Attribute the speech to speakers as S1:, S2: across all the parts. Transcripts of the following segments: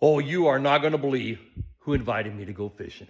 S1: Oh, you are not going to believe who invited me to go fishing.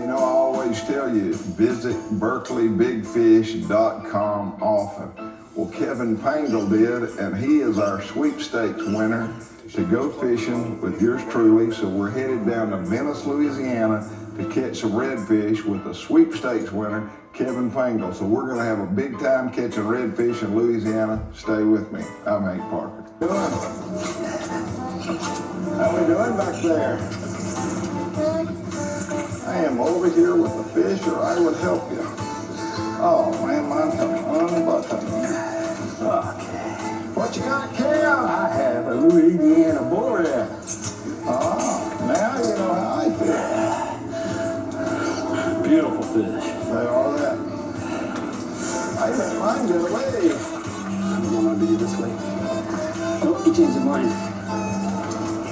S2: I always tell you, visit BerkeleyBigFish.com often. Well, Kevin Pangle did, and he is our sweepstakes winner to go fishing with yours truly. So we're headed down to Venice, Louisiana to catch some redfish with the sweepstakes winner, Kevin Pangle. So we're going to have a big time catching redfish in Louisiana. Stay with me. I'm Hank Parker. How we doing back there? I am over here with the fish, or I would help you. Oh man, mine's unbuttoned. Okay. What you got, Cam?
S3: I have a Louisiana boreal.
S2: Oh, now you know how I feel.
S3: Beautiful fish.
S2: They are that. I let mine get away.
S3: You want to be this way? Nope, you changed your mind.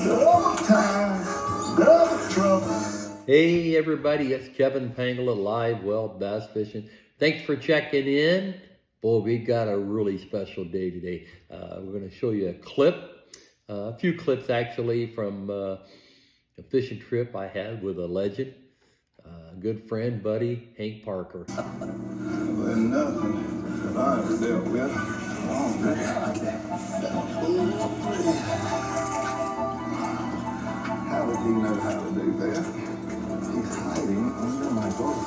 S2: Double time, double trouble.
S1: Hey everybody, it's Kevin Pangle of Live Well Bass Fishing. Thanks for checking in. Boy, we got a really special day today. We're going to show you a clip, a few clips actually from a fishing trip I had with a legend, good friend, buddy, Hank Parker.
S2: There's nothing that I ever dealt with. How would he know how to do that? He's hiding under my boat.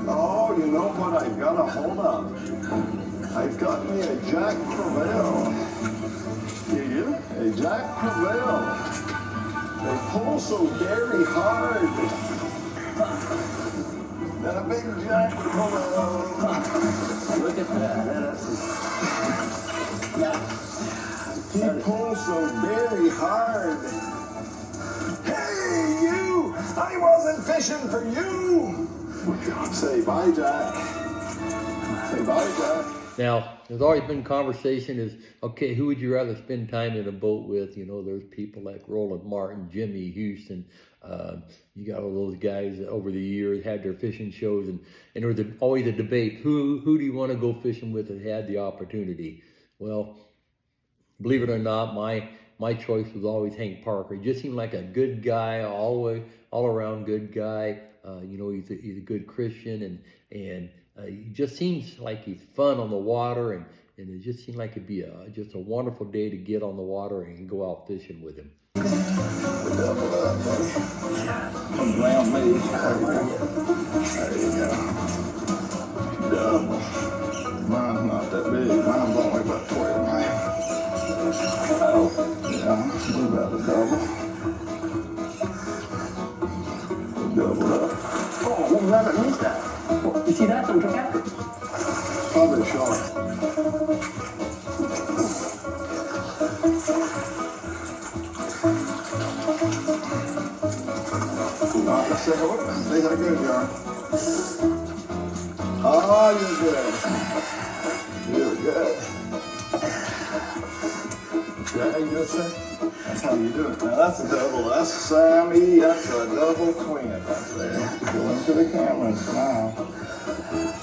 S2: Oh, you know what I've got to hold up? I've got me a Jack Crevalle.
S3: You?
S2: A Jack Crevalle. They pull so very hard. And a big Jack Crevalle.
S3: Look at that.
S2: He pulls so very hard. Hey, you! I wasn't fishing for you! Say bye, Jack. Say bye, Jack.
S1: Now, there's always been conversation is, okay, who would you rather spend time in a boat with? You know, there's people like Roland Martin, Jimmy Houston. You got all those guys that over the years had their fishing shows, and there was always a debate, who do you want to go fishing with that had the opportunity? Well, believe it or not, my choice was always Hank Parker. He just seemed like a good guy, all around good guy. You know, he's a good Christian, and he just seems like he's fun on the water, and it just seemed like it'd be just a wonderful day to get on the water and go out fishing with him.
S2: Double up, buddy. Come around me. There you go. Double. Mine's not that big. Mine's only about 12 pounds. Oh, yeah, we're about to double. Double up.
S3: Oh, we haven't missed that. Well, you see that? Some took after it.
S2: Probably a shark. All right, let's take a look and see how good you are. Oh, you're good. You're good. Is that how you do it, sir? That's how you do it. Now that's a double. That's a Sammy. That's a double twin right there. Go into the camera and smile.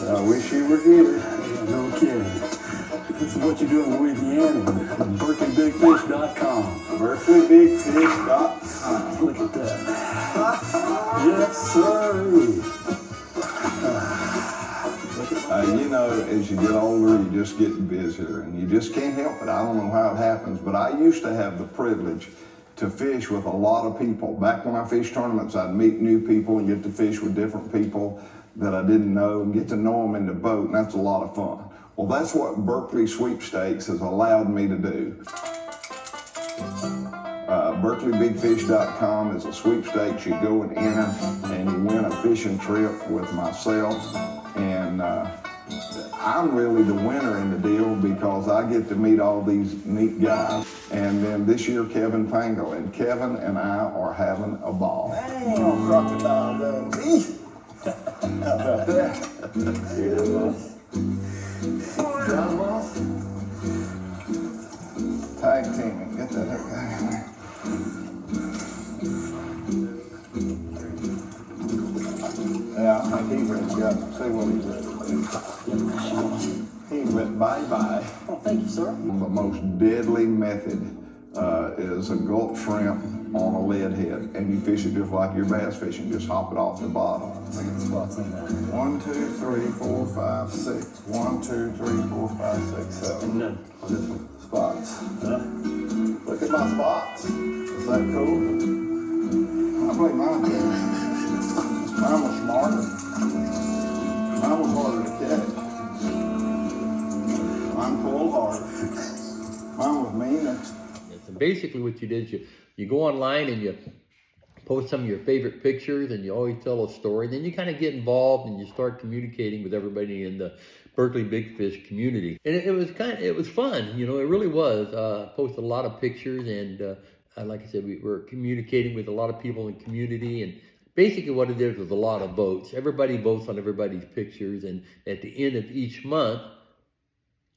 S2: I wish you were here.
S3: No kidding. This is what you do in Louisiana. BerkeleyBigFish.com.
S2: BerkeleyBigFish.com.
S3: Look at that. Yes, sir.
S2: You know, as you get older, you just get busier, and you just can't help it. I don't know how it happens, but I used to have the privilege to fish with a lot of people. Back when I fished tournaments, I'd meet new people and get to fish with different people that I didn't know and get to know them in the boat, and that's a lot of fun. Well, that's what Berkeley Sweepstakes has allowed me to do. BerkeleyBigFish.com is a sweepstakes. You go and enter, and you win a fishing trip with myself and I'm really the winner in the deal because I get to meet all these neat guys. And then this year, Kevin Pangle, and Kevin and I are having a ball.
S3: Damn, crocodile Dundee. How about that? Yeah, boss. John, boss.
S2: Tag teaming, get that other guy in there. Yeah, I think he ready to go. Say what he's ready to do. He went bye-bye.
S3: Oh, thank you, sir.
S2: The most deadly method is a gulp shrimp on a lead head, and you fish it just like you're bass fishing, just hop it off the bottom.
S3: Look at the spots on that.
S2: 1, 2, 3, 4, 5, 6. 1, 2, 3, 4, 5, 6, 7.
S3: None on this one.
S2: Spots.
S3: Huh?
S2: Look at my spots. Is that cool? I believe mine did. Mine was smarter. Mine was harder to catch. Mine pulled harder. Mine was meaner.
S1: And basically what you did is you go online and you post some of your favorite pictures, and you always tell a story. Then you kind of get involved and you start communicating with everybody in the Berkeley Big Fish community. And it was fun, you know, it really was. Posted a lot of pictures, and like I said, we were communicating with a lot of people in the community. And basically what it is was a lot of votes. Everybody votes on everybody's pictures, and at the end of each month,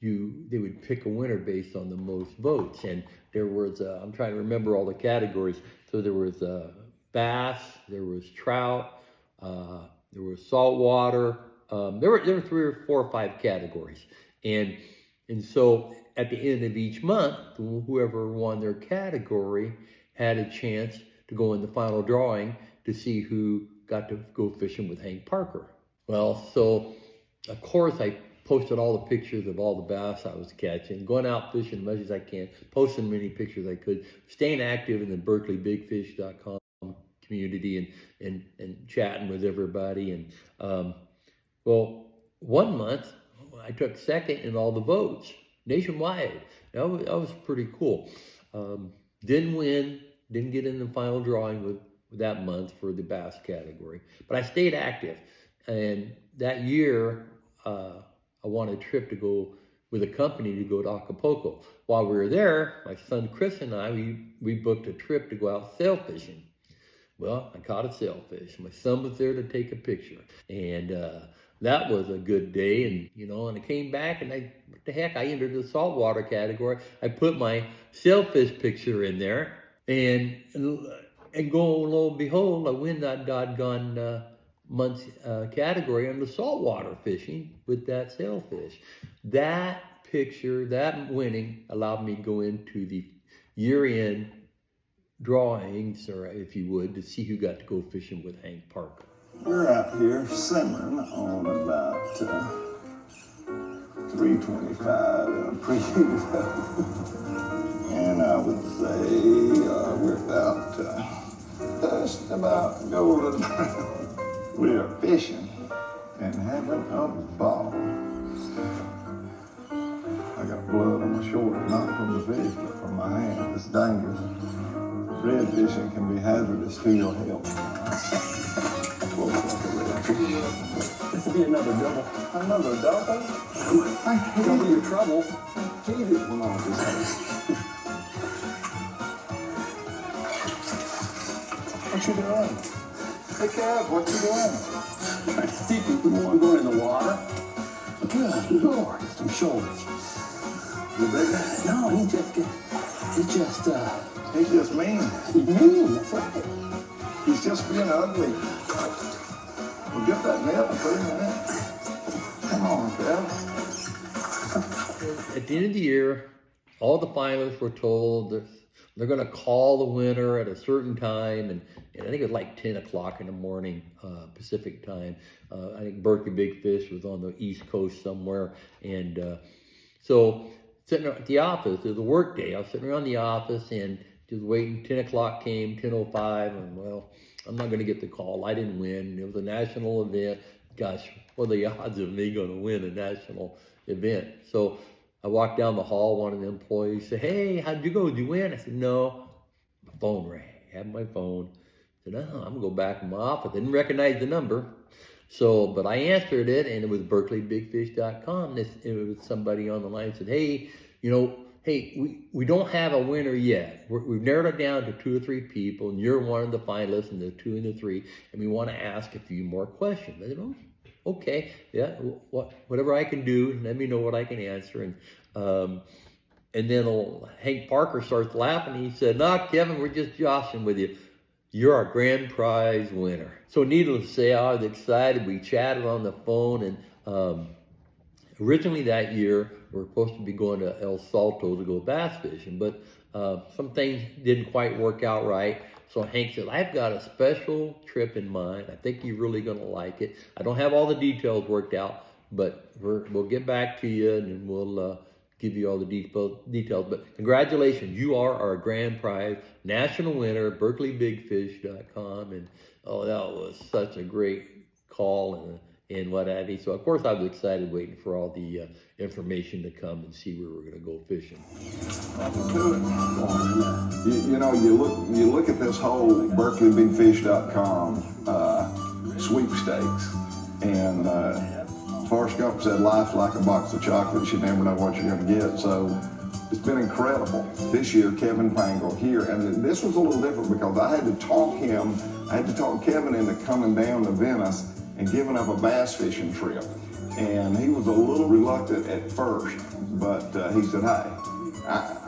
S1: they would pick a winner based on the most votes. And there was, I'm trying to remember all the categories. So there was bass, there was trout, there was saltwater. There were 3 or 4 or 5 categories. And so at the end of each month, whoever won their category had a chance to go in the final drawing to see who got to go fishing with Hank Parker. Well, so of course I posted all the pictures of all the bass I was catching, going out fishing as much as I can, posting many pictures I could, staying active in the BerkeleyBigFish.com community and chatting with everybody. And well, one month I took second in all the votes nationwide. That was pretty cool. Didn't win, didn't get in the final drawing with that month for the bass category, but I stayed active. And that year, I won a trip to go with a company to go to Acapulco. While we were there, my son Chris and I, we booked a trip to go out sail fishing. Well, I caught a sailfish. My son was there to take a picture. And that was a good day. And, you know, and I came back and what the heck, I entered the saltwater category. I put my sailfish picture in there. And lo and behold, I win that doggone month's category on the saltwater fishing with that sailfish. That picture, that winning, allowed me to go into the year-end drawings, or if you would, to see who got to go fishing with Hank Parker.
S2: We're out here simmering on about 325 in a preheated oven. And I would say we're about just about golden. We are fishing and having a ball. I got blood on my shoulder, not from the fish, but from my hand. It's dangerous. Red fishing can be hazardous to your health.
S3: This will be another double.
S2: Another double? I hate
S3: Double your trouble.
S2: I hate it when I just What you doing? Hey, Kev, what you doing?
S3: I think we want to go in the water. Good Lord, some shoulders.
S2: You bigger?
S3: No, he's
S2: He's just mean.
S3: mean, that's right.
S2: He's just being ugly. Well, get that net and put him in it. Come on, Kev.
S1: At the end of the year, all the finalists were told that they're going to call the winner at a certain time, and I think it was like 10 o'clock in the morning, Pacific time. I think Berkeley Big Fish was on the East Coast somewhere, and so sitting at the office, it was a work day. I was sitting around the office and just waiting. 10 o'clock came, 10:05, and well, I'm not going to get the call. I didn't win. It was a national event. Gosh, what are the odds of me going to win a national event? So I walked down the hall, one of the employees said, "Hey, how'd you go? Did you win?" I said, "No." My phone rang. I had my phone. I said, "Oh, I'm going to go back in my office." I didn't recognize the number. So, but I answered it, and it was BerkeleyBigFish.com. It was somebody on the line said, "Hey, hey, we don't have a winner yet. We've narrowed it down to 2 or 3 people, and you're one of the finalists, and the 2 and the 3, and we want to ask a few more questions." I said, "Oh, okay, yeah, whatever I can do, let me know what I can answer." And then old Hank Parker starts laughing. He said, "No, Kevin, we're just joshing with you. You're our grand prize winner." So needless to say, I was excited. We chatted on the phone, and originally that year, we were supposed to be going to El Salto to go bass fishing, but some things didn't quite work out right. So Hank said, "I've got a special trip in mind. I think you're really going to like it. I don't have all the details worked out, but we'll get back to you, and we'll give you all the details. But congratulations, you are our grand prize national winner, BerkeleyBigFish.com." And oh, that was such a great call and what have you. So of course I was excited waiting for all the information to come and see where we're going to go fishing.
S2: You look at this whole BerkeleyBigFish.com sweepstakes, and Forrest Gump said, "Life's like a box of chocolates. You never know what you're going to get." So it's been incredible. This year, Kevin Pangle here, and this was a little different because I had to talk Kevin into coming down to Venice and giving up a bass fishing trip. And he was a little reluctant at first, but he said, "Hey,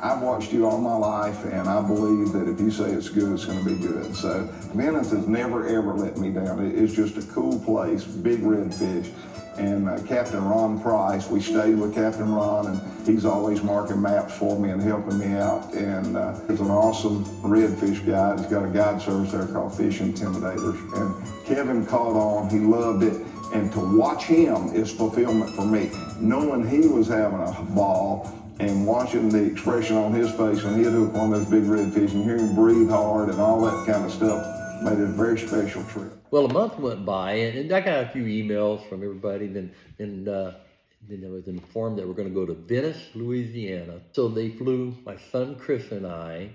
S2: I've watched you all my life, and I believe that if you say it's good, it's going to be good." So Venice has never, ever let me down. It's just a cool place, big redfish. And Captain Ron Price, we stayed with Captain Ron, and he's always marking maps for me and helping me out. And he's an awesome redfish guide. He's got a guide service there called Fish Intimidators. And Kevin caught on. He loved it. And to watch him is fulfillment for me. Knowing he was having a ball and watching the expression on his face when he had hooked one of those big redfish and hearing him breathe hard and all that kind of stuff made it a very special trip.
S1: Well, a month went by, and I got a few emails from everybody. Then I was informed that we're going to go to Venice, Louisiana. So they flew, my son Chris and I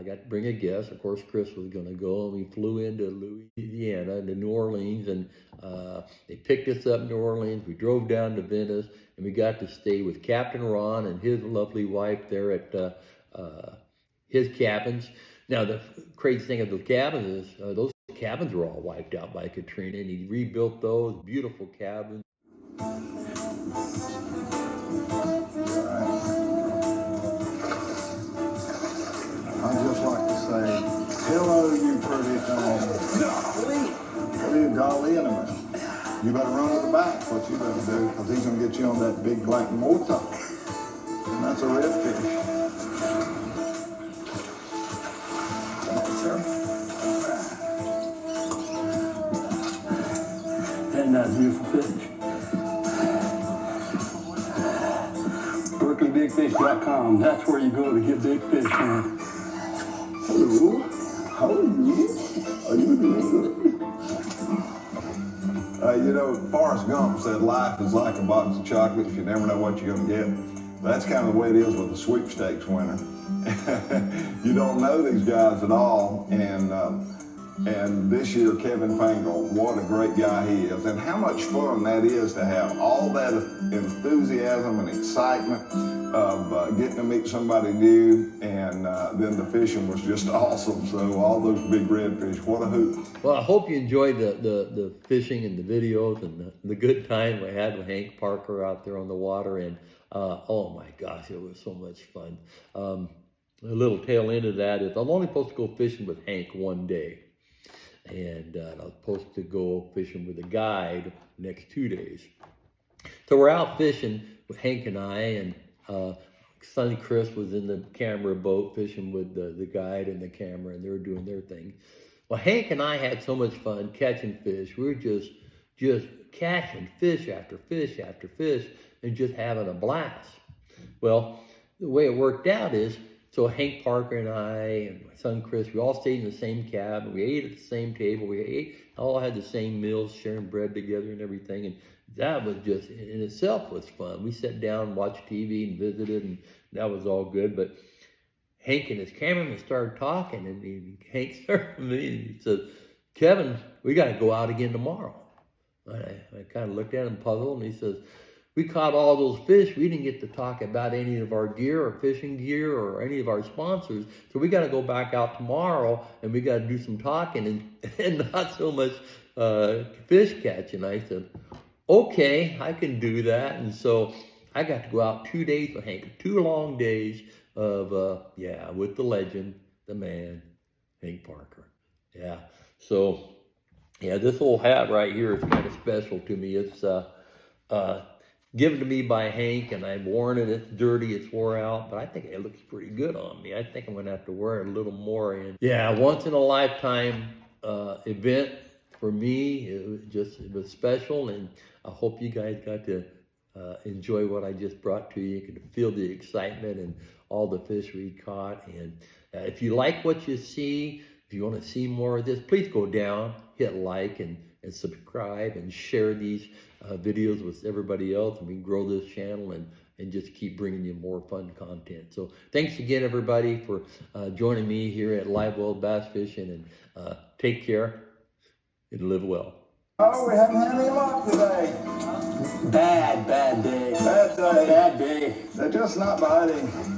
S1: got to bring a guest. Of course, Chris was going to go, and we flew into Louisiana, to New Orleans, and they picked us up in New Orleans. We drove down to Venice, and we got to stay with Captain Ron and his lovely wife there at his cabins. Now, the crazy thing of the cabins is those cabins were all wiped out by Katrina, and he rebuilt those beautiful cabins.
S2: I'd just like to say, hello, you pretty thing. Golly in a minute. You better run to the back, what you better do, because he's going to get you on that big black mortar. And that's a redfish.
S3: And that beautiful fish. BerkeleyBigFish.com. That's where you go to get big fish, man.
S2: Hello. How are you? Are you doing good? Forrest Gump said life is like a box of chocolates. You never know what you're going to get. That's kind of the way it is with the sweepstakes winner. You don't know these guys at all, and this year, Kevin Pangle, what a great guy he is, and how much fun that is to have all that enthusiasm and excitement of getting to meet somebody new, and then the fishing was just awesome. So all those big redfish, what a hoot.
S1: Well, I hope you enjoyed the fishing and the videos and the good time we had with Hank Parker out there on the water, and oh my gosh, it was so much fun. A little tail end of that is I'm only supposed to go fishing with Hank one day. And I was supposed to go fishing with a guide the next 2 days. So we're out fishing with Hank and I, and son Chris was in the camera boat fishing with the guide and the camera, and they were doing their thing. Well, Hank and I had so much fun catching fish. We were just catching fish after fish after fish and just having a blast. Well, the way it worked out is, so Hank Parker and I and my son Chris, we all stayed in the same cabin. We ate at the same table. We all had the same meals, sharing bread together and everything. And that was just, in itself, was fun. We sat down, watched TV, and visited, and that was all good. But Hank and his cameraman started talking, and Hank started to me, and he said, "Kevin, we got to go out again tomorrow." I kind of looked at him puzzled, and he says, we caught all those fish. We didn't get to talk about any of our gear or fishing gear or any of our sponsors. So we got to go back out tomorrow and we got to do some talking and not so much fish catching. I said, okay, I can do that. And so I got to go out 2 days with Hank, 2 long days of, with the legend, the man, Hank Parker. Yeah. So, yeah, this old hat right here is kind of special to me. It's given to me by Hank, and I've worn it. It's dirty, it's wore out, but I think it looks pretty good on me. I think I'm gonna have to wear it a little more. And yeah, once in a lifetime event for me. It was special, and I hope you guys got to enjoy what I just brought to you. You can feel the excitement and all the fish we caught. And if you like what you see, if you want to see more of this, please go down, hit like, and subscribe, and share these videos with everybody else, and we can grow this channel and just keep bringing you more fun content. So thanks again, everybody, for joining me here at Live Well Bass Fishing, and take care and live well.
S2: Oh, we haven't had any luck today.
S3: Bad day.
S2: Bad day.
S3: Bad day.
S2: They're just not biting.